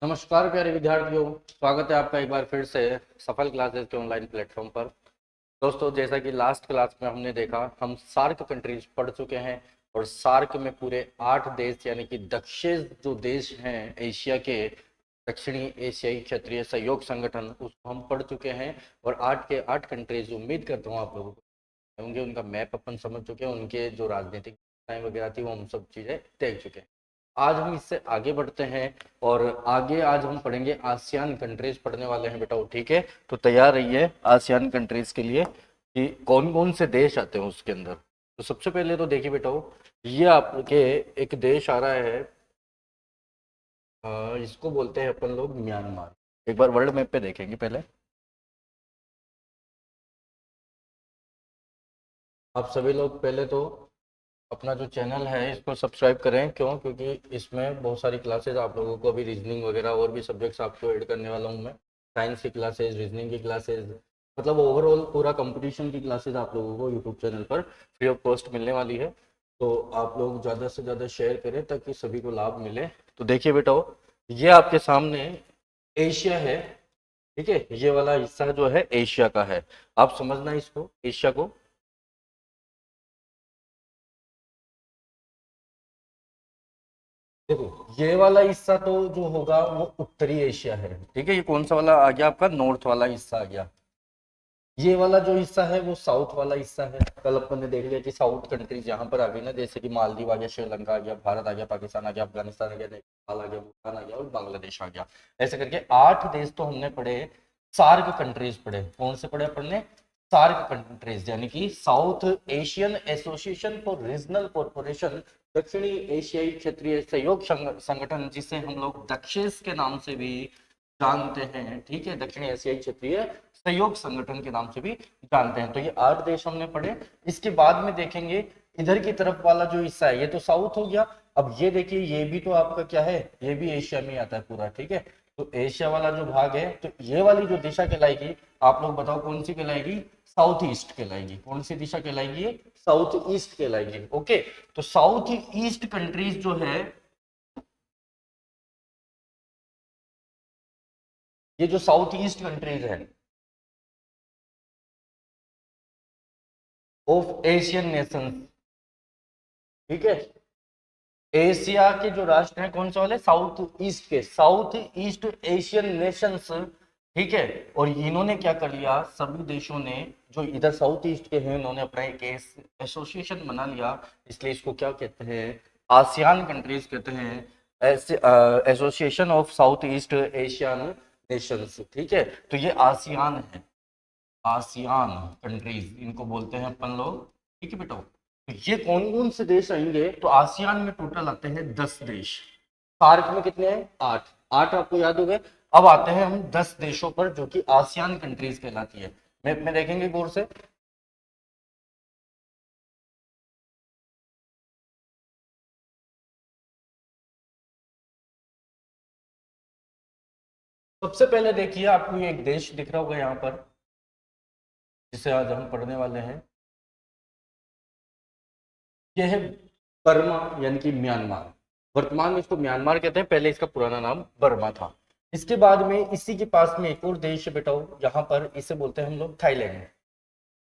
नमस्कार प्यारे विद्यार्थियों, स्वागत है आपका एक बार फिर से सफल क्लासेस के ऑनलाइन प्लेटफॉर्म पर। दोस्तों, जैसा कि लास्ट क्लास में हमने देखा, हम सार्क कंट्रीज पढ़ चुके हैं और सार्क में पूरे 8 देश यानी कि दक्षिण जो देश हैं एशिया के, दक्षिणी एशियाई क्षेत्रीय सहयोग संगठन, उसको हम पढ़ चुके हैं। और 8 के 8 कंट्रीज उम्मीद करता हूँ आप लोगों को होंगे, उनका मैप अपन समझ चुके हैं, उनके जो राजनीतिक वगैरह थी वो हम सब चीज़ें देख चुके हैं। आज हम इससे आगे बढ़ते हैं और आगे आज हम पढ़ेंगे आसियान कंट्रीज पढ़ने वाले हैं बेटा, ठीक है? तो तैयार रहिए आसियान कंट्रीज के लिए कि कौन कौन से देश आते हैं उसके अंदर। तो सबसे पहले तो देखिए बेटा, ये आपके एक देश आ रहा है, इसको बोलते हैं अपन लोग म्यांमार। एक बार वर्ल्ड मैप पे देखेंगे पहले। आप सभी लोग पहले तो अपना जो चैनल है इसको सब्सक्राइब करें। क्यों? क्योंकि इसमें बहुत सारी क्लासेस आप लोगों को, अभी रीजनिंग वगैरह और भी सब्जेक्ट्स आपको ऐड करने वाला हूँ मैं। साइंस की क्लासेस, रीजनिंग की क्लासेस, मतलब ओवरऑल पूरा कंपटीशन की क्लासेस आप लोगों को यूट्यूब चैनल पर फ्री ऑफ कॉस्ट मिलने वाली है। तो आप लोग ज़्यादा से ज़्यादा शेयर करें ताकि सभी को लाभ मिले। तो देखिए बेटा, ये आपके सामने एशिया है, ठीक है? ये वाला हिस्सा जो है एशिया का है। आप समझना इसको, एशिया को। देखो, ये वाला हिस्सा तो जो होगा वो उत्तरी एशिया है, ठीक है? ये कौन सा वाला आ गया? आपका नॉर्थ वाला हिस्सा आ गया। ये वाला जो हिस्सा है वो साउथ वाला हिस्सा है। कल अपन ने देख लिया कि साउथ कंट्रीज यहाँ पर आ गई ना, जैसे कि मालदीव आ गया, श्रीलंका आ गया, भारत आ गया, पाकिस्तान आ गया, अफगानिस्तान आ गया, नेपाल आ गया, भूटान आ गया और बांग्लादेश आ गया। ऐसे करके 8 देश तो हमने पढ़े। सार्क कंट्रीज पढ़े। कौन से पढ़े अपन ने? सार्क कंट्रीज, यानी कि south Asian association for regional corporation, दक्षिणी एशियाई क्षेत्रीय सहयोग संगठन, जिसे हम लोग दक्षेस के नाम से भी जानते हैं, ठीक है? दक्षिण एशियाई क्षेत्रीय सहयोग संगठन के नाम से भी जानते हैं। तो ये 8 देश हमने पढ़े। इसके बाद में देखेंगे इधर की तरफ वाला जो हिस्सा है, ये तो साउथ हो गया। अब ये देखिए, ये भी तो आपका क्या है? ये भी एशिया में आता है पूरा, ठीक है? तो एशिया वाला जो भाग है, तो ये वाली जो दिशा कहलाएगी, आप लोग बताओ कौन सी कहलाएगी? साउथ ईस्ट कहलाएगी। कौन सी दिशा कहलाएगी? साउथ ईस्ट कहलाएगी। ओके, तो साउथ ईस्ट कंट्रीज जो है, ये जो साउथ ईस्ट कंट्रीज है ऑफ एशियन नेशंस, ठीक है? एशिया के जो राष्ट्र हैं कौन से वाले? साउथ ईस्ट के, साउथ ईस्ट एशियन नेशंस, ठीक है? और इन्होंने क्या कर लिया, सभी देशों ने जो इधर साउथ ईस्ट के हैं, उन्होंने अपना एक एसोसिएशन बना लिया। इसलिए इसको क्या कहते हैं? आसियान कंट्रीज कहते हैं, association of south east Asian nations, ठीक है? तो ये आसियान है, आसियान कंट्रीज इनको बोलते हैं अपन लोग, ठीक है बेटा? तो ये कौन कौन से देश आएंगे? तो आसियान में टोटल आते हैं 10 देश। सार्क में कितने हैं? 8। 8 आपको याद हो गए। अब आते हैं हम 10 देशों पर जो कि आसियान कंट्रीज कहलाती है। मैप में देखेंगे गौर से। सबसे पहले देखिए, आपको ये एक देश दिख रहा होगा यहाँ पर, जिसे आज हम पढ़ने वाले हैं। यह है बर्मा, यानी कि म्यांमार। वर्तमान में इसको म्यांमार कहते हैं, पहले इसका पुराना नाम बर्मा था। इसके बाद में इसी के पास में एक और देश है बेटा, यहाँ पर इसे बोलते हैं हम लोग थाईलैंड।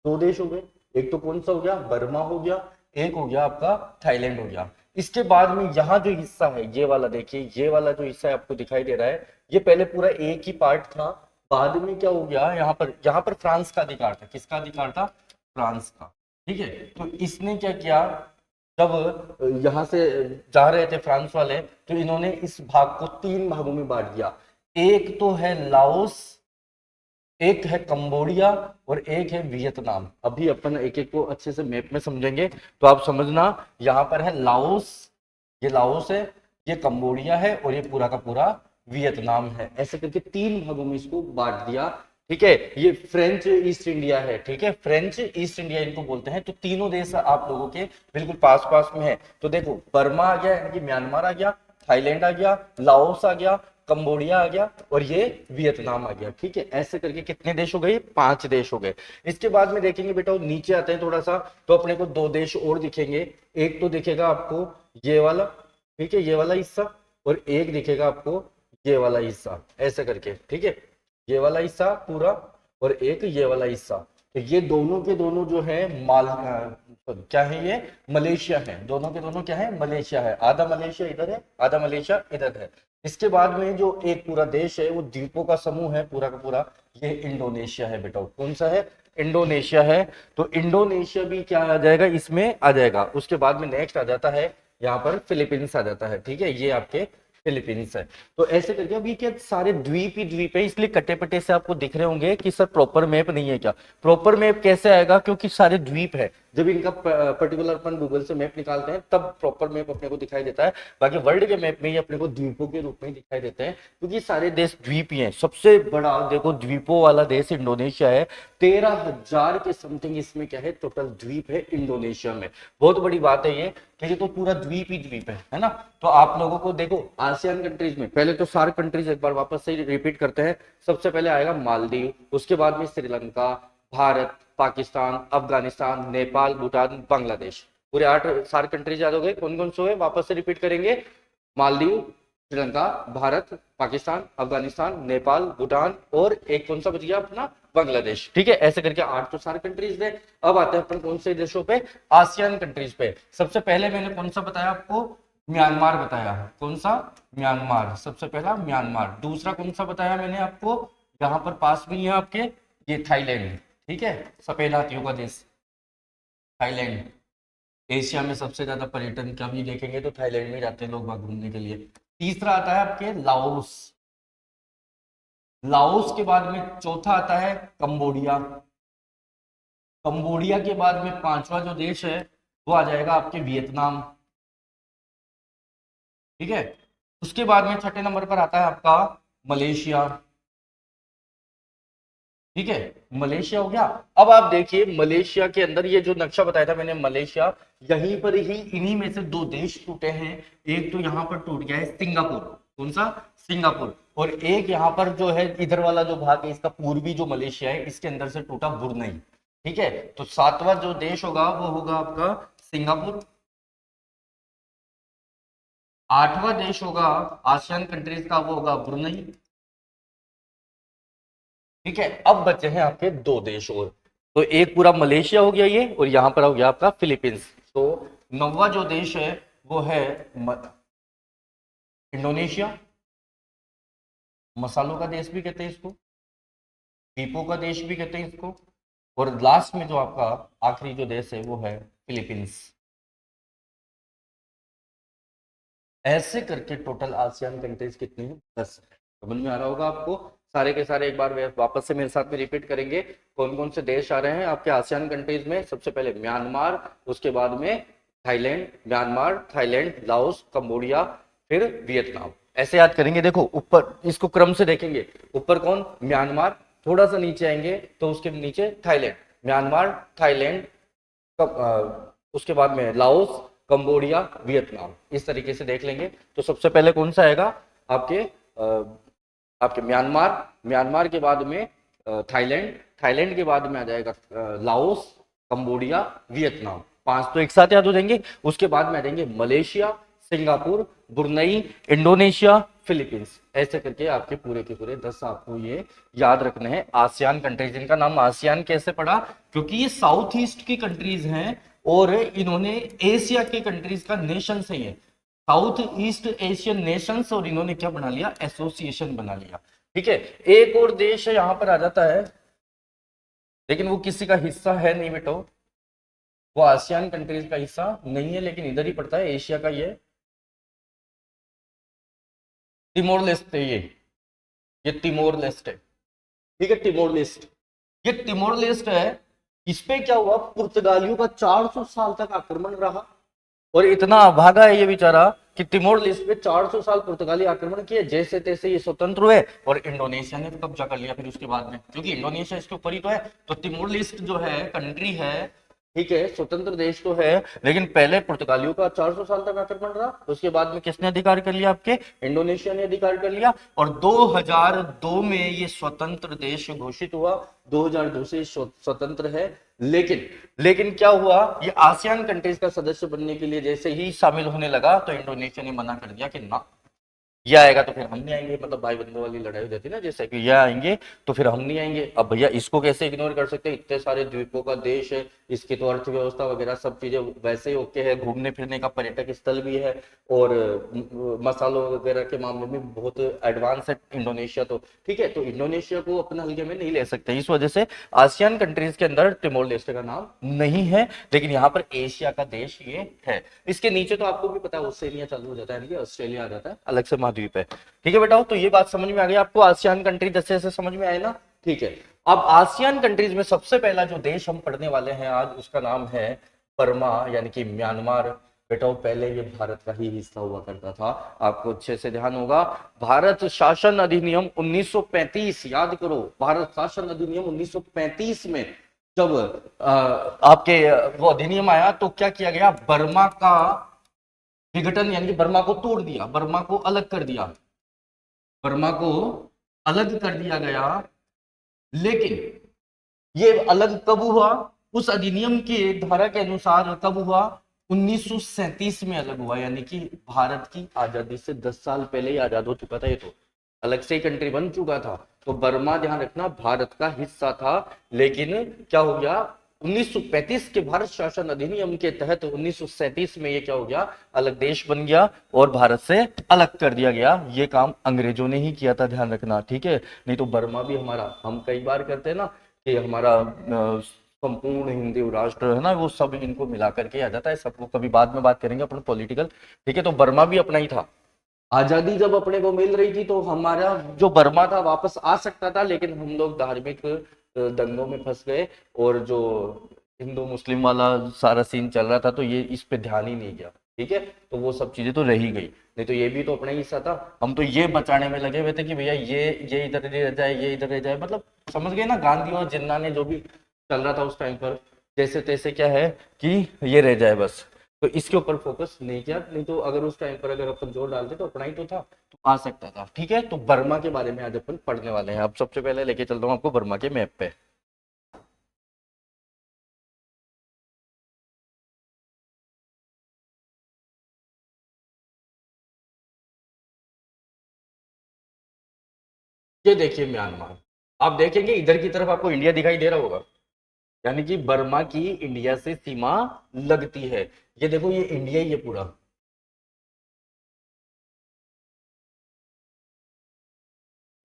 2 देश हो गए। एक तो कौन सा हो गया? बर्मा हो गया। एक हो गया आपका थाईलैंड हो गया। इसके बाद में यहाँ जो हिस्सा है, ये वाला देखिए, ये वाला जो हिस्सा है आपको दिखाई दे रहा है, ये पहले पूरा एक ही पार्ट था। बाद में क्या हो गया, यहाँ पर फ्रांस का अधिकार था। किसका अधिकार था? फ्रांस का, ठीक है? तो इसने क्या किया, जब यहाँ से जा रहे थे फ्रांस वाले, तो इन्होंने इस भाग को 3 भागों में बांट दिया। एक तो है लाओस, एक है कंबोडिया और एक है वियतनाम। अभी अपन एक एक को अच्छे से मैप में समझेंगे। तो आप समझना, यहाँ पर है लाओस, ये लाओस है, ये कंबोडिया है और ये पूरा का पूरा वियतनाम है। ऐसे करके 3 भागों में इसको बांट दिया, ठीक है? ये फ्रेंच ईस्ट इंडिया है, ठीक है? फ्रेंच ईस्ट इंडिया इनको बोलते हैं। तो तीनों देश आप लोगों के बिल्कुल पास पास में है। तो देखो, बर्मा आ गया, यानी कि म्यांमार आ गया, थाईलैंड आ गया, लाओस आ गया, कंबोडिया आ गया और ये वियतनाम आ गया, ठीक है? ऐसे करके कितने देश हो गए? 5 देश हो गए। इसके बाद में देखेंगे बेटा, नीचे आते हैं थोड़ा सा, तो अपने को 2 देश और दिखेंगे। एक तो दिखेगा आपको ये वाला, ठीक है? ये वाला हिस्सा। और एक दिखेगा आपको ये वाला हिस्सा, ऐसे करके, ठीक है, ये वाला हिस्सा पूरा और एक ये वाला हिस्सा। तो ये दोनों के दोनों जो है क्या है, ये मलेशिया है, दोनों के दोनों क्या है, मलेशिया है। आधा मलेशिया इधर है, आधा मलेशिया इधर है। इसके बाद में जो एक पूरा देश है वो द्वीपों का समूह है पूरा का पूरा, ये इंडोनेशिया है बेटा। कौन सा है, इंडोनेशिया है। तो इंडोनेशिया भी क्या आ जाएगा, इसमें आ जाएगा। उसके बाद में नेक्स्ट आ जाता है यहाँ पर फिलीपींस आ जाता है, ठीक है, ये आपके फिलीपींस है। तो ऐसे करके अभी क्या सारे द्वीप ही द्वीप है, इसलिए कटे पटे से आपको दिख रहे होंगे कि सर प्रॉपर मैप नहीं है क्या। प्रॉपर मैप कैसे आएगा, क्योंकि सारे द्वीप है। जब इनका पर्टिकुलर अपन गूगल से मैप निकालते हैं तब प्रॉपर मैप अपने को दिखाई देता है। बाकी वर्ल्ड के मैप में ही अपने को द्वीपों के रूप में दिखाई देते हैं, क्योंकि सारे देश द्वीप ही हैं। सबसे बड़ा देखो द्वीपों वाला देश इंडोनेशिया है। 13,000 के समथिंग इसमें क्या है, टोटल द्वीप है इंडोनेशिया में। बहुत बड़ी बात है ये, कि ये तो पूरा द्वीप ही द्वीप है ना। तो आप लोगों को देखो आसियान कंट्रीज में, पहले तो सारे कंट्रीज एक बार वापस से रिपीट करते हैं। सबसे पहले आएगा मालदीव, उसके बाद में श्रीलंका, भारत, पाकिस्तान, अफगानिस्तान, नेपाल, भूटान, बांग्लादेश। पूरे 8 सारे कंट्रीज याद हो गए। कौन कौन से हुए, वापस से रिपीट करेंगे। मालदीव, श्रीलंका, भारत, पाकिस्तान, अफगानिस्तान, नेपाल, भूटान और एक कौन सा बच गया अपना, बांग्लादेश। ठीक है, ऐसे करके 8 तो सारे कंट्रीज थे। अब आते हैं अपन कौन से देशों पे, आसियान कंट्रीज पे। सबसे पहले मैंने कौन सा बताया आपको, म्यांमार बताया। कौन सा, म्यांमार, सबसे पहला म्यांमार। दूसरा कौन सा बताया मैंने आपको, यहाँ पर पास में ही है आपके, ये थाईलैंड। ठीक है, सफेद हाथियों का देश थाईलैंड। एशिया में सबसे ज्यादा पर्यटन का भी देखेंगे तो थाईलैंड में जाते हैं लोग वहां घूमने के लिए। तीसरा आता है आपके लाओस। लाओस के बाद में चौथा आता है कंबोडिया। कंबोडिया के बाद में पांचवा जो देश है वो आ जाएगा आपके वियतनाम। ठीक है, उसके बाद में छठे नंबर पर आता है आपका मलेशिया। ठीक है, मलेशिया हो गया। अब आप देखिए मलेशिया के अंदर ये जो नक्शा बताया था मैंने, मलेशिया यहीं पर ही इन्हीं में से 2 देश टूटे हैं। एक तो यहाँ पर टूट गया है सिंगापुर। कौन सा, सिंगापुर। और एक यहाँ पर जो है इधर वाला जो भाग है इसका पूर्वी जो मलेशिया है इसके अंदर से टूटा बुरनई। ठीक है, तो 7वां जो देश होगा वो होगा आपका सिंगापुर। 8वां देश होगा आसियान कंट्रीज का, वो होगा ब्रुनई। ठीक है, अब बचे हैं आपके 2 देश और। तो एक पूरा मलेशिया हो गया ये, और यहां पर हो गया आपका फिलीपींस। तो 9वां जो देश है वो है इंडोनेशिया। मसालों का देश भी कहते हैं इसको, द्वीपों का देश भी कहते हैं इसको। और लास्ट में जो आपका आखिरी जो देश है वो है फिलीपींस। ऐसे करके टोटल आसियान कंट्रीज कितने हैं, 10। समझ में आ रहा होगा आपको। सारे के सारे एक बार वापस से मेरे साथ में रिपीट करेंगे। कौन कौन से देश आ रहे हैं आपके आसियान कंट्रीज में, सबसे पहले म्यांमार, उसके बाद में Thailand, Myanmar, Thailand, Laos, Cambodia, फिर वियतनाम। ऐसे याद करेंगे। देखो ऊपर इसको क्रम से देखेंगे, ऊपर कौन, म्यांमार, थोड़ा सा नीचे आएंगे तो उसके नीचे थाईलैंड, म्यांमार, थाईलैंड, उसके बाद में लाओस, कंबोडिया, वियतनाम। इस तरीके से देख लेंगे। तो सबसे पहले कौन सा आएगा आपके आपके म्यांमार, म्यांमार के बाद में थाईलैंड, थाईलैंड के बाद में आ जाएगा लाओस, कंबोडिया, वियतनाम। 5 तो एक साथ याद हो जाएंगे। उसके बाद में आ जाएंगे Malaysia, Singapore, Brunei, Indonesia, Philippines. ऐसे करके आपके पूरे के पूरे 10 आपको ये याद रखने हैं आसियान कंट्रीज। इनका नाम आसियान कैसे पड़ा, क्योंकि ये साउथ ईस्ट की कंट्रीज हैं और इन्होंने एशिया के कंट्रीज का नेशन है ये, साउथ ईस्ट एशियन नेशंस, और इन्होंने क्या बना लिया, एसोसिएशन बना लिया। ठीक है, एक और देश है यहां पर आ जाता है, लेकिन वो किसी का हिस्सा है नहीं बेटो, वो आसियान कंट्रीज का हिस्सा नहीं है, लेकिन इधर ही पड़ता है, एशिया का ये तिमोर लेस्ट है। ये तिमोर लेस्ट है। ठीक है, तिमोर लेस्ट, ये तिमोर लेस्ट है। इस पे क्या हुआ, पुर्तगालियों का 400 साल तक आक्रमण रहा, और इतना भागा है ये बेचारा कि तिमोर लेस्ट पे 400 साल पुर्तगाली आक्रमण किए, जैसे तैसे ये स्वतंत्र हुए और इंडोनेशिया ने तो कब्जा कर लिया फिर उसके बाद में, क्योंकि इंडोनेशिया इसके ऊपर ही तो है। तो तिमोर लेस्ट जो है कंट्री है, ठीक है, स्वतंत्र देश तो है, लेकिन पहले पुर्तगालियों का 400 साल तक आक्रमण रहा। उसके बाद में किसने अधिकार कर लिया, आपके इंडोनेशिया ने अधिकार कर लिया, और 2002 में ये स्वतंत्र देश घोषित हुआ। 2002 से स्वतंत्र है। लेकिन क्या हुआ, ये आसियान कंट्रीज का सदस्य बनने के लिए जैसे ही शामिल होने लगा तो इंडोनेशिया ने मना कर दिया कि ना, ये आएगा तो फिर हम नहीं आएंगे, मतलब भाई बंधुओं वाली लड़ाई हो जाती है ना, जैसे कि ये आएंगे तो फिर हम नहीं आएंगे। अब भैया इसको कैसे इग्नोर कर सकते हैं, इतने सारे द्वीपों का देश है, इसकी तो अर्थव्यवस्था वगैरह सब चीजें वैसे ही ओके है, घूमने फिरने का पर्यटक स्थल भी है, और मसालों वगैरह के मामले में बहुत एडवांस है इंडोनेशिया तो। ठीक है, तो इंडोनेशिया को अपने हल्के में नहीं ले सकते, इस वजह से आसियान कंट्रीज के अंदर टिमोर लेस्टे का नाम नहीं है। लेकिन यहाँ पर एशिया का देश ये है। इसके नीचे तो आपको भी पता है ओसेनिया चालू हो जाता है, यानी कि ऑस्ट्रेलिया आ जाता है, अलग से महाद्वीप है। ठीक है बेटा, तो ये बात समझ में आ गई आपको, आसियान कंट्री जैसे जैसे समझ में आए ना। ठीक है, अब आसियान कंट्रीज में सबसे पहला जो देश हम पढ़ने वाले हैं आज, उसका नाम है बर्मा यानी कि म्यांमार। बेटा पहले ये भारत का ही हिस्सा हुआ करता था, आपको अच्छे से ध्यान होगा। भारत शासन अधिनियम 1935, याद करो, भारत शासन अधिनियम 1935 में जब आपके वो अधिनियम आया तो क्या किया गया, बर्मा का विघटन यानी कि बर्मा को तोड़ दिया, बर्मा को अलग कर दिया, बर्मा को अलग कर दिया गया। लेकिन ये अलग कब हुआ, उस अधिनियम के धारा के अनुसार कब हुआ, 1937 में अलग हुआ, यानी कि भारत की आजादी से 10 साल पहले ही आजाद हो चुका था ये तो, अलग से ही कंट्री बन चुका था। तो बर्मा ध्यान रखना भारत का हिस्सा था, लेकिन क्या हो गया, 1935 के भारत शासन अधिनियम के तहत 1937 में ये क्या हो गया, अलग देश बन गया और भारत से अलग कर दिया गया। ये काम अंग्रेजों ने ही किया था, ध्यान रखना, ठीक है। नहीं तो बर्मा भी हमारा, हम कई बार करते हैं ना कि हमारा संपूर्ण हिंदी राष्ट्र है ना, वो सब इनको मिला करके आ जाता है, सबको कभी बाद में बात करेंगे अपन पॉलिटिकल। ठीक है, तो बर्मा भी अपना ही था। आजादी जब अपने को मिल रही थी तो हमारा जो बर्मा था वापस आ सकता था, लेकिन हम लोग धार्मिक दंगों में फंस गए, और जो हिंदू मुस्लिम वाला सारा सीन चल रहा था तो ये इस पे ध्यान ही नहीं गया। ठीक है, तो वो सब चीजें तो रह ही गई, नहीं तो ये भी तो अपना ही हिस्सा था। हम तो ये बचाने में लगे हुए थे कि भैया ये इधर रह जाए, ये इधर रह जाए, मतलब समझ गए ना, गांधी और जिन्ना ने जो भी चल रहा था उस टाइम पर, जैसे तैसे क्या है कि ये रह जाए बस, तो इसके ऊपर फोकस नहीं किया। नहीं तो अगर उस टाइम पर अगर अपन जोर डालते तो अपना ही तो था, तो आ सकता था। ठीक है, तो बर्मा के बारे में आज अपन पढ़ने वाले हैं। अब सबसे पहले लेके चलता हूँ आपको बर्मा के मैप पे। ये देखिए म्यांमार, आप देखेंगे इधर की तरफ आपको इंडिया दिखाई दे रहा होगा, यानी कि बर्मा की इंडिया से सीमा लगती है। ये देखो ये इंडिया ही है पूरा।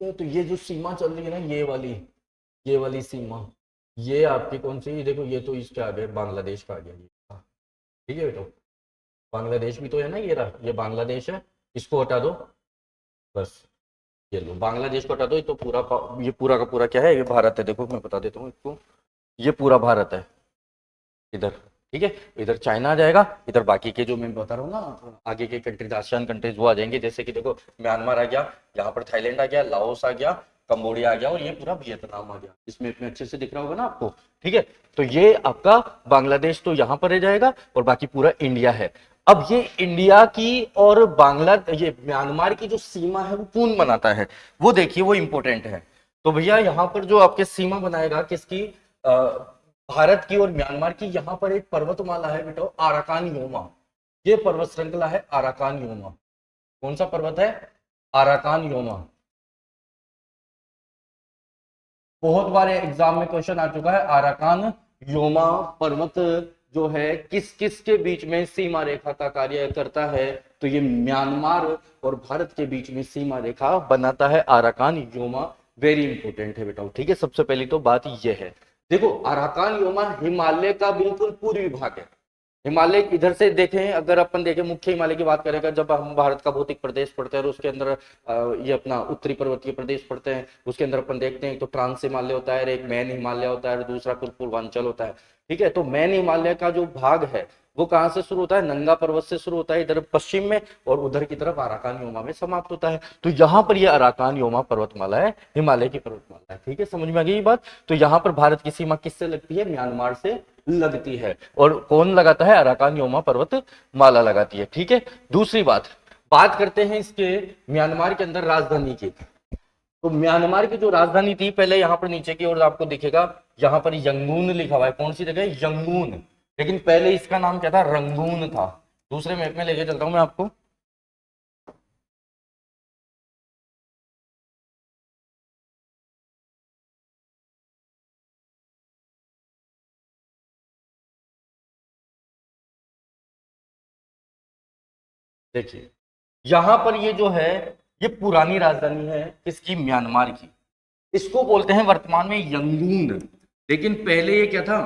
तो ये जो सीमा चल रही है ना, ये वाली सीमा, ये आपकी कौन सी, ये देखो ये तो इसके आगे बांग्लादेश का आ गया ये। हाँ, ठीक है बेटा, बांग्लादेश भी तो है ना, ये रहा, ये बांग्लादेश है, इसको हटा दो बस, ये लो बांग्लादेश को हटा दो, ये तो पूरा ये पूरा का पूरा क्या है, ये भारत है। देखो मैं बता देता हूँ इसको, ये पूरा भारत है इधर। ठीक है, इधर चाइना आ जाएगा, इधर बाकी के जो मैं बता रहा हूँ ना आगे के कंट्रीज, आसियान कंट्रीज, वो आ जाएंगे, जैसे कि देखो म्यांमार आ गया, यहाँ पर थाईलैंड आ गया, लाओस आ गया, कंबोडिया आ गया, और ये पूरा वियतनाम आ गया, इसमें इतने अच्छे से दिख रहा होगा ना आपको। ठीक है, तो ये आपका बांग्लादेश तो यहाँ पर रह जाएगा, और बाकी पूरा इंडिया है। अब ये इंडिया की और बांग्ला ये म्यांमार की जो सीमा है वो कौन बनाता है, वो देखिए, वो इंपॉर्टेंट है। तो भैया यहाँ पर जो आपके सीमा बनाएगा किसकी, भारत की और म्यांमार की, यहाँ पर एक पर्वतमाला है बेटा, आराकान योमा। ये पर्वत श्रृंखला है आराकान योमा। कौन सा पर्वत है, आराकान योमा। बहुत बार एग्जाम में क्वेश्चन आ चुका है, आराकान योमा पर्वत जो है किस किस के बीच में सीमा रेखा का कार्य करता है, तो ये म्यांमार और भारत के बीच में सीमा रेखा बनाता है आराकान योमा। वेरी इंपॉर्टेंट है बेटा। ठीक है, सबसे पहली तो बात ये है, देखो अराकान योमा हिमालय का बिल्कुल पूर्वी भाग है। हिमालय इधर से देखें, अगर अपन देखें मुख्य हिमालय की बात करें, जब हम भारत का भौतिक प्रदेश पढ़ते हैं और उसके अंदर ये अपना उत्तरी पर्वतीय प्रदेश पढ़ते हैं, उसके अंदर अपन देखते हैं तो ट्रांस हिमालय होता है, एक मैन हिमालय होता है, और दूसरा पूर्वांचल होता है। ठीक है, तो मैन हिमालय का जो भाग है वो कहाँ से शुरू होता है, नंगा पर्वत से शुरू होता है इधर पश्चिम में, और उधर की तरफ अराकान योमा में समाप्त होता है। तो यहाँ पर ये अराकान योमा पर्वतमाला है, हिमालय की पर्वतमाला है। ठीक है, समझ में आ गई ये बात। तो यहाँ पर भारत की सीमा किससे लगती है, म्यांमार से लगती है, और कौन लगाता है, अराकान योमा पर्वत माला लगाती है। ठीक है, दूसरी बात, बात करते हैं इसके म्यांमार के अंदर राजधानी की। तो म्यांमार की जो राजधानी थी, पहले यहाँ पर नीचे की ओर आपको दिखेगा, यहाँ पर यंगून लिखा हुआ है, कौन सी जगह, यंगून। लेकिन पहले इसका नाम क्या था, रंगून था। दूसरे मैप में लेके चलता हूं मैं आपको, देखिए यहाँ पर ये जो है ये पुरानी राजधानी है किसकी, म्यांमार की। इसको बोलते हैं वर्तमान में यंगून, लेकिन पहले ये क्या था,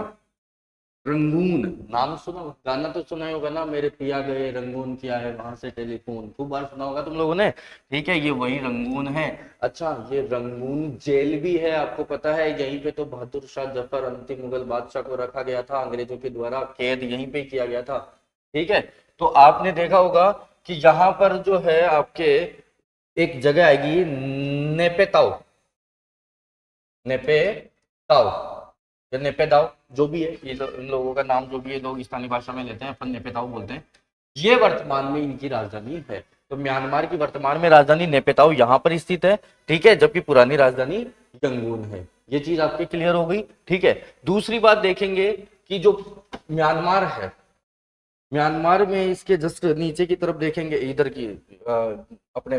रंगून। नाम सुना, गाना तो सुना ही होगा ना, मेरे पिया गए रंगून किया है वहां से टेलीफोन, खूब बार सुना होगा तुम लोगों ने। ठीक है, ये वही रंगून है। अच्छा, ये रंगून जेल भी है, आपको पता है, यहीं पे तो बहादुर शाह जफर अंतिम मुगल बादशाह को रखा गया था, अंग्रेजों के द्वारा कैद यहीं पे किया गया था। ठीक है, तो आपने देखा होगा कि यहाँ पर जो है आपके एक जगह आएगी नेपेताओ, नेपेताओ या नेपेदाओ, जो भी है, ये इन लोगों का नाम जो भी है लोग स्थानीय भाषा में लेते हैं, अपन नेपेताओ बोलते हैं। ये वर्तमान में इनकी राजधानी है। तो म्यांमार की वर्तमान में राजधानी नेपेताओ यहाँ पर स्थित है। ठीक है, जबकि पुरानी राजधानी यंगून है। ये चीज आपकी क्लियर हो गई। ठीक है, दूसरी बात देखेंगे कि जो म्यांमार है, म्यांमार में इसके जस्ट नीचे की तरफ देखेंगे, इधर की अपने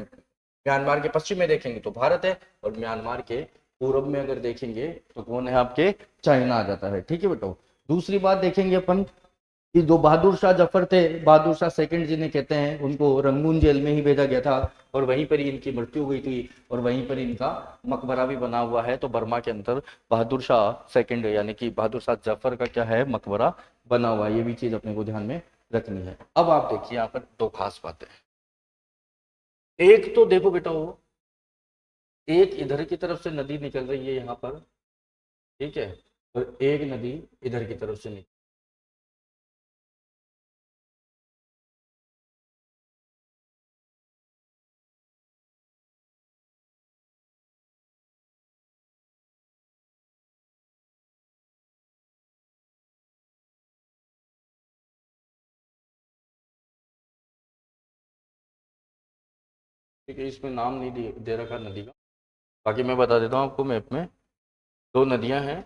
म्यांमार के पश्चिम में देखेंगे तो भारत है, और म्यांमार के पूर्व में अगर देखेंगे तो कौन है, आपके चाइना आ जाता है। ठीक है बेटो, दूसरी बात देखेंगे अपन कि जो बहादुर शाह जफर थे, बहादुर शाह सेकंड जिन्हें कहते हैं, उनको रंगून जेल में ही भेजा गया था, और वहीं पर ही इनकी मृत्यु हुई थी, और वहीं पर इनका मकबरा भी बना हुआ है। तो बर्मा के अंदर बहादुर शाह सेकंड यानी कि बहादुर शाह जफर का क्या है, मकबरा बना हुआ है। ये भी चीज अपने को ध्यान में रखनी है। अब आप देखिए यहाँ पर दो खास बातें। एक तो देखो बेटा, वो एक इधर की तरफ से नदी निकल रही है यहाँ पर, ठीक है, और एक नदी इधर की तरफ से निकल, ठीक है, इसमें नाम नहीं दे रखा नदी का, बाकी मैं बता देता हूँ आपको मैप में। दो नदियां हैं,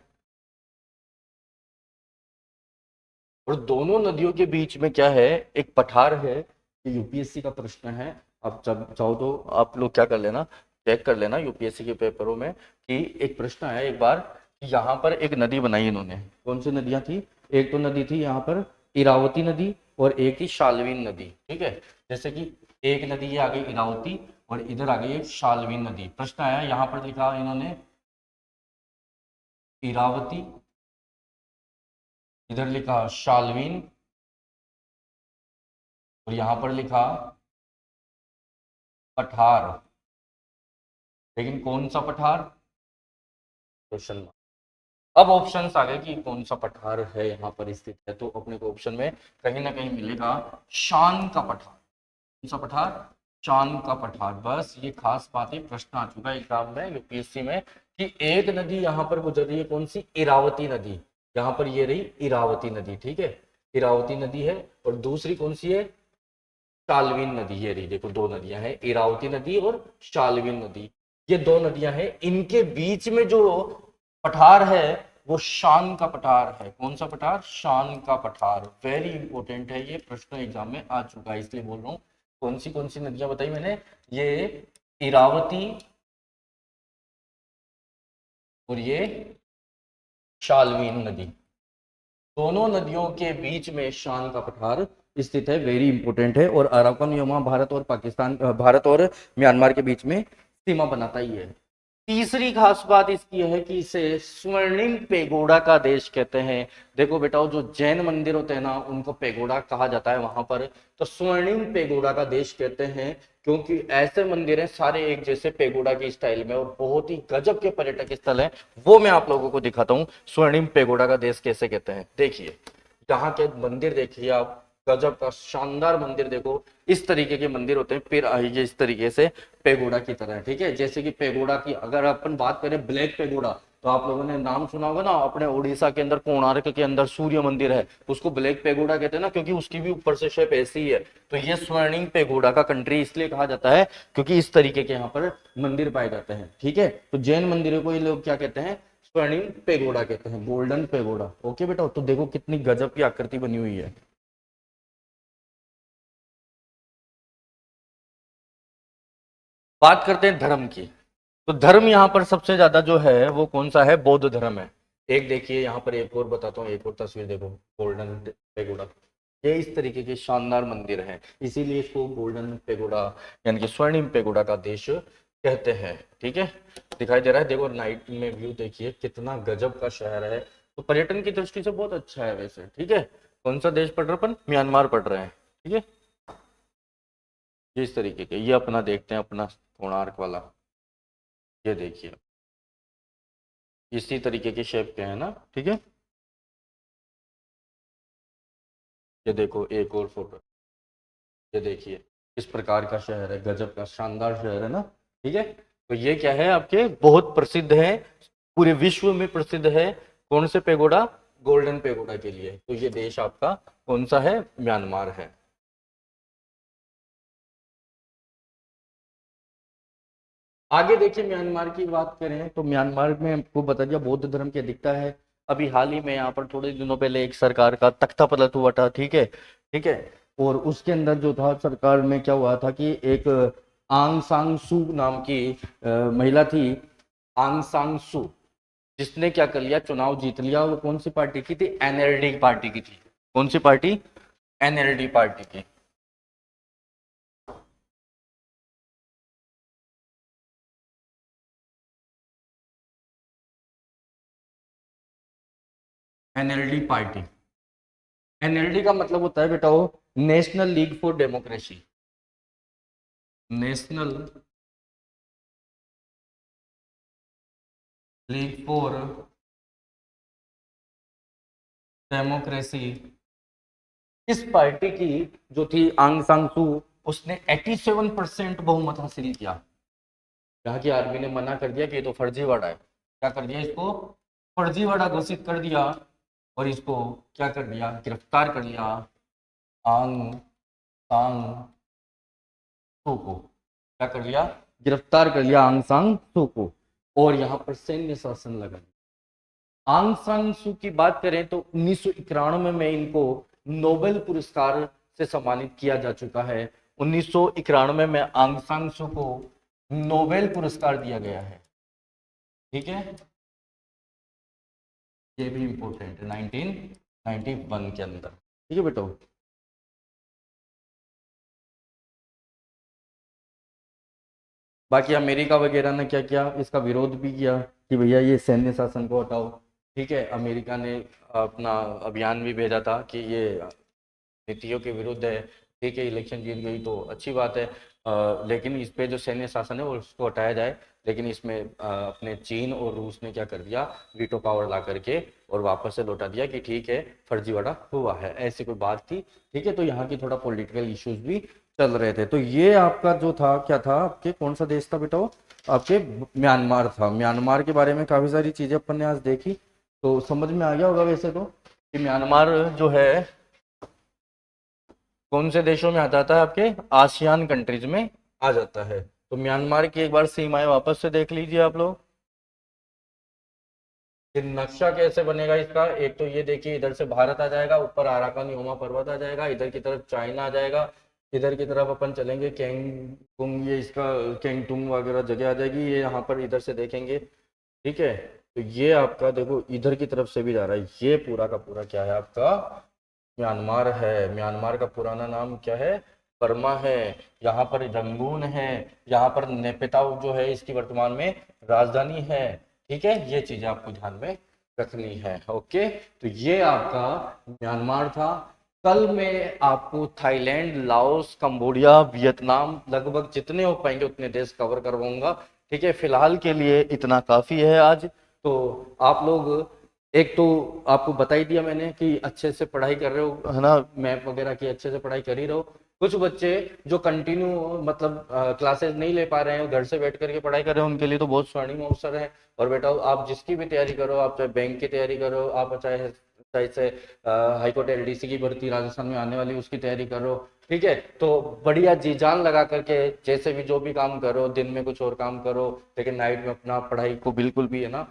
और दोनों नदियों के बीच में क्या है, एक पठार है। ये यूपीएससी का प्रश्न है। आप जब चाहो तो आप लोग क्या कर लेना, चेक कर लेना यूपीएससी के पेपरों में, कि एक प्रश्न आया एक बार कि यहाँ पर एक नदी बनाई इन्होंने। कौन सी नदियां थी, एक तो नदी थी यहाँ पर इरावती नदी, और एक थी शालवीन नदी। ठीक है, जैसे कि एक नदी ये आ गई इरावती, और इधर आ गई एक शालवीन नदी। प्रश्न आया, यहाँ पर लिखा इन्होंने इरावती, इधर लिखा शालवीन, और यहां पर लिखा पठार। लेकिन कौन सा पठार, क्वेश्चन मार्क। अब ऑप्शन आ गए कि कौन सा पठार है यहाँ पर स्थित है, तो अपने को ऑप्शन में कहीं ना कहीं मिलेगा शान का पठार। कौन सा पठार, शान का पठार। बस ये खास बात है, प्रश्न आ चुका है एग्जाम में यूपीएससी में, कि एक नदी यहाँ पर गुजर रही है, कौन सी, इरावती नदी। यहाँ पर ये रही इरावती नदी। ठीक है, इरावती नदी है, और दूसरी कौन सी है, शालवीन नदी। ये रही, देखो दो नदियां हैं, इरावती नदी और शालवीन नदी। ये दो नदियां हैं, इनके बीच में जो पठार है वो शान का पठार है। कौन सा पठार, शान का पठार। वेरी इंपॉर्टेंट है, ये प्रश्न एग्जाम में आ चुका है, इसलिए बोल रहा हूँ। कौन सी नदियां बताई मैंने, ये इरावती और ये शालवीन नदी, दोनों नदियों के बीच में शान का पठार स्थित है। वेरी इंपॉर्टेंट है, और अराकन यमा भारत और पाकिस्तान, भारत और म्यांमार के बीच में सीमा बनाता ही है। तीसरी खास बात इसकी है कि इसे स्वर्णिम पेगोडा का देश कहते हैं। देखो बेटा, जो जैन मंदिर होते हैं ना, उनको पेगोडा कहा जाता है वहां पर, तो स्वर्णिम पेगोडा का देश कहते हैं, क्योंकि ऐसे मंदिर हैं सारे एक जैसे पेगोडा की स्टाइल में, और बहुत ही गजब के पर्यटक स्थल हैं। वो मैं आप लोगों को दिखाता हूँ, स्वर्णिम पेगोडा का देश कैसे कहते हैं। देखिए यहाँ के मंदिर देखिए आप, गजब का शानदार मंदिर। देखो इस तरीके के मंदिर होते हैं, फिर आइए इस तरीके से पेगोडा की तरह। ठीक है, जैसे कि पेगोडा की अगर अपन बात करें, ब्लैक पेगोडा, तो आप लोगों ने नाम सुना होगा ना, अपने उड़ीसा के अंदर कोणार्क के अंदर सूर्य मंदिर है, उसको ब्लैक पेगोडा कहते हैं ना, क्योंकि उसकी भी ऊपर से शेप ऐसी ही है। तो ये स्वर्णिम पेगोडा का कंट्री इसलिए कहा जाता है क्योंकि इस तरीके के यहाँ पर मंदिर पाए जाते हैं। ठीक है, तो जैन मंदिरों को ये लोग क्या कहते हैं, स्वर्णिम पेगोडा कहते हैं, गोल्डन पेगोडा। ओके बेटा, तो देखो कितनी गजब की आकृति बनी हुई है। बात करते हैं धर्म की, तो धर्म यहाँ पर सबसे ज्यादा जो है वो कौन सा है, बौद्ध धर्म है। एक देखिए यहाँ पर, एक और बताता हूँ, एक और तस्वीर देखो, गोल्डन पेगोडा। ये इस तरीके के शानदार मंदिर है, इसीलिए इसको गोल्डन पेगोडा यानी कि स्वर्णिम पेगोडा का देश कहते हैं। ठीक है, दिखाई दे रहा है, देखो नाइट में व्यू देखिए कितना गजब का शहर है। तो पर्यटन की दृष्टि से बहुत अच्छा है वैसे। ठीक है, कौन सा देश पढ़ रहे हैं अपन? म्यांमार पढ़ रहे हैं। ठीक है, ये इस तरीके के, ये अपना देखते हैं अपना कोणार्क वाला, ये देखिए इसी तरीके के शेप के हैं ना। ठीक है, ये देखो एक और फोटो, ये देखिए इस प्रकार का शहर है, गजब का शानदार शहर है ना। ठीक है, तो ये क्या है आपके, बहुत प्रसिद्ध है, पूरे विश्व में प्रसिद्ध है। कौन से पेगोडा? गोल्डन पेगोडा के लिए। तो ये देश आपका कौन सा है? म्यांमार है। आगे देखिए, म्यांमार की बात करें तो म्यांमार में आपको बता दिया बौद्ध धर्म की अधिकता है। अभी हाल ही में यहाँ पर थोड़े दिनों पहले एक सरकार का तख्ता पलट हुआ था। ठीक है, ठीक है, और उसके अंदर जो था सरकार में क्या हुआ था कि एक आंग सांग सू नाम की महिला थी, आंग सांग सू, जिसने क्या कर लिया, चुनाव जीत लिया। वो कौन सी पार्टी की थी? एनएलडी पार्टी की थी। कौन सी पार्टी? एनएलडी पार्टी की। एनएलडी पार्टी, एनएलडी का मतलब होता है बेटा वो national league for democracy, national league for democracy. इस पार्टी की जो थी आंग सांग सू, उसने 87% बहुमत हासिल किया। यहाँ की आर्मी ने मना कर दिया कि ये तो फर्जीवाड़ा है। क्या कर दिया इसको? फर्जीवाड़ा घोषित कर दिया, और इसको क्या कर दिया? गिरफ्तार कर लिया आंग सांग सू को। क्या कर लिया? गिरफ्तार कर लिया आंग सांग सू को, और यहाँ पर सैन्य शासन लगा। आंग सान सू की बात करें तो 1991 में इनको नोबेल पुरस्कार से सम्मानित किया जा चुका है। 1991 में आंग सान सू को नोबेल पुरस्कार दिया गया है। ठीक है, ये भी इंपॉर्टेंट है 1991 के अंदर। ठीक है बेटो, बाकी अमेरिका वगैरह ने क्या किया, इसका विरोध भी किया कि भैया ये सैन्य शासन को हटाओ। ठीक है, अमेरिका ने अपना अभियान भी भेजा था कि ये नीतियों के विरुद्ध है। ठीक है, इलेक्शन जीत गई तो अच्छी बात है, लेकिन इस पे जो सैन्य शासन है वो उसको हटाया जाए। लेकिन इसमें अपने चीन और रूस ने क्या कर दिया, वीटो पावर ला करके और वापस से लौटा दिया कि ठीक है फर्जीवाड़ा हुआ है, ऐसी कोई बात थी। ठीक है, तो यहाँ की थोड़ा पॉलिटिकल इश्यूज भी चल रहे थे। तो ये आपका जो था क्या था, आपके कौन सा देश था बेटा वो? आपके म्यांमार था। म्यांमार के बारे में काफी सारी चीजें अपन ने आज देखी, तो समझ में आ गया होगा वैसे तो कि म्यांमार जो है कौन से देशों में आ जाता है, आपके आसियान कंट्रीज में आ जाता है। तो म्यांमार की एक बार सीमाएं वापस से देख लीजिए आप लोग। ये नक्शा कैसे बनेगा इसका, एक तो ये देखिए, इधर से भारत आ जाएगा, ऊपर अराकान योमा पर्वत आ जाएगा, इधर की तरफ चाइना आ जाएगा, इधर की तरफ अपन चलेंगे केंगटुंग, ये इसका केंगटुंग वगैरह जगह आ जाएगी, ये यहाँ पर इधर से देखेंगे। ठीक है, तो ये आपका देखो इधर की तरफ से भी जा रहा है, ये पूरा का पूरा क्या है आपका? म्यांमार है। म्यांमार का पुराना नाम क्या है? बर्मा है। यहाँ पर रंगून है, यहाँ पर नेपिताउ जो है इसकी वर्तमान में राजधानी है। ठीक है, ये चीजें आपको ध्यान में रखनी है। ओके, तो ये आपका म्यांमार था। कल मैं आपको थाईलैंड, लाओस, कंबोडिया, वियतनाम, लगभग जितने हो पाएंगे उतने देश कवर करवाऊंगा। ठीक है, फिलहाल के लिए इतना काफी है आज। तो आप लोग, एक तो आपको बता ही दिया मैंने कि अच्छे से पढ़ाई कर रहे हो है ना, मैप वगैरह की अच्छे से पढ़ाई कर ही रहो। कुछ बच्चे जो कंटिन्यू मतलब क्लासेस नहीं ले पा रहे हैं, घर से बैठ करके पढ़ाई कर रहे हैं, उनके लिए तो बहुत स्वर्णिम अवसर है। और बेटा आप जिसकी भी तैयारी करो, आप चाहे बैंक की तैयारी करो, आप चाहे चाहे से हाईकोर्ट एलडीसी की भर्ती राजस्थान में आने वाली उसकी तैयारी करो। ठीक है, तो बढ़िया जी जान लगा करके जैसे भी जो भी काम करो, दिन में कुछ और काम करो, लेकिन नाइट में अपना पढ़ाई को बिल्कुल भी है ना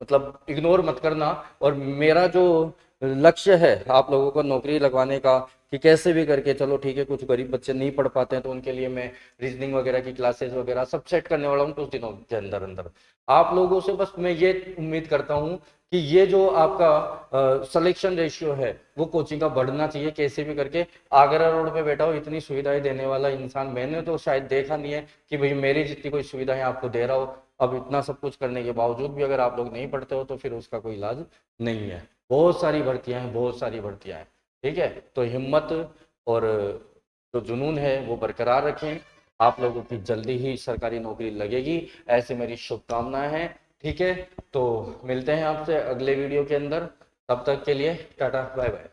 मतलब इग्नोर मत करना। और मेरा जो लक्ष्य है आप लोगों को नौकरी लगवाने का, कि कैसे भी करके चलो ठीक है, कुछ गरीब बच्चे नहीं पढ़ पाते हैं तो उनके लिए मैं रीजनिंग वगैरह की क्लासेस वगैरह सब सेट करने वाला हूँ कुछ दिनों के अंदर अंदर। आप लोगों से बस मैं ये उम्मीद करता हूँ कि ये जो आपका सिलेक्शन रेशियो है वो कोचिंग का बढ़ना चाहिए कैसे भी करके। आगरा रोड पे बैठा हो इतनी सुविधाएं देने वाला इंसान मैंने तो शायद देखा नहीं है कि भाई मेरी जितनी कोई सुविधाएं आपको दे रहा हो। अब इतना सब कुछ करने के बावजूद भी अगर आप लोग नहीं पढ़ते हो तो फिर उसका कोई इलाज नहीं है। बहुत सारी भर्तियां हैं, बहुत सारी भर्तियां हैं। ठीक है, तो हिम्मत और जो जुनून है वो बरकरार रखें। आप लोगों की जल्दी ही सरकारी नौकरी लगेगी, ऐसी मेरी शुभकामनाएं हैं। ठीक है, तो मिलते हैं आपसे अगले वीडियो के अंदर। तब तक के लिए टाटा बाय बाय।